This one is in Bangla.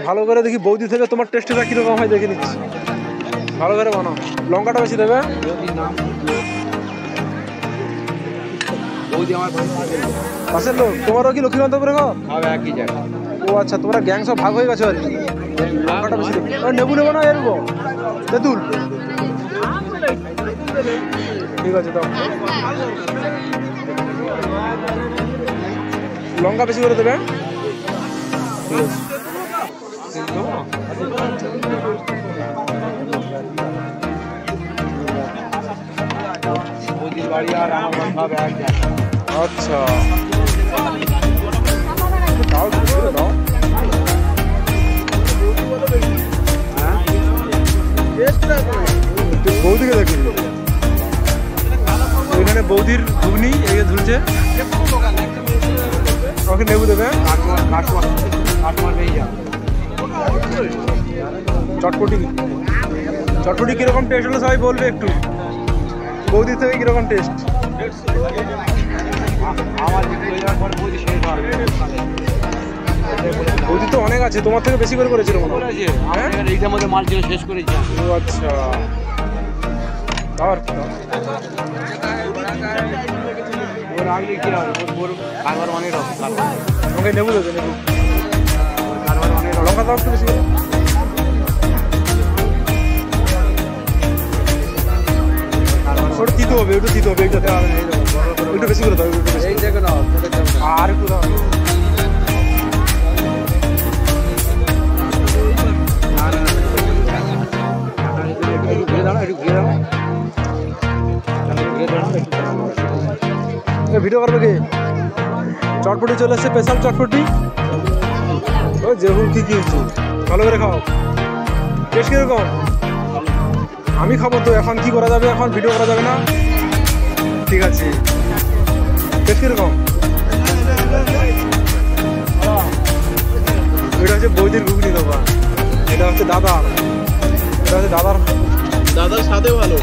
ভালো করে দেখি বৌদি থেকে তোমার টেস্টটা কিরকম হয় দেখে নিচ্ছি। ভালো করে বানাও, লঙ্কাটা বেশি দেবে। পাশের লোক তোমারও কি লক্ষ্মীকান্তপুরে গো? ও আচ্ছা, তোমরা গ্যাং সব ভাগ হয়ে গেছো আর কি। লঙ্কাটা বেশি দেবে। নেবু নেবো না এরবো তেঁতুল? ঠিক আছে দাও, লঙ্কা বেশি করে দেবে। আচ্ছা দাও, দাও। বৌদিকে দেখি, এখানে বৌদির ঘুগনি এগিয়ে ঝুলছে। আমাকে নেবু দেবে। চটপটি, চটপটি কিরকম টেস্ট হলো সবাই বলবে একটু। বৌদির থেকে কিরকম টেস্ট? বৌদি তো অনেক আছে, তোমার থেকে বেশি করে করেছিল মনে হয়। এইটার মধ্যে মাল ছিল শেষ করেছি। ও আচ্ছা, আর আমাকে নেবু দেবে, নেবু। লঙ্কা দাও একটু বেশি করে। ওটা দিতে হবে, একটু দিতে হবে, একটু বেশি করে দাও, আর একটু দাও। ভিডিও করবে কি? চটপটি চলে এসছে, স্পেশাল চটপটি। ও যেহুর কি কি ভালো করে খাও। টেস্ট কিরকম? আমি খাবো তো, এখন কি করা যাবে? এখন ভিডিও করা যাবে না। ঠিক আছে, টেস্ট কিরকম? এটা হচ্ছে বৌদির ঘুগনি দোকান, এটা হচ্ছে দাদা, এটা হচ্ছে দাদার দাদার সাথে ভালো।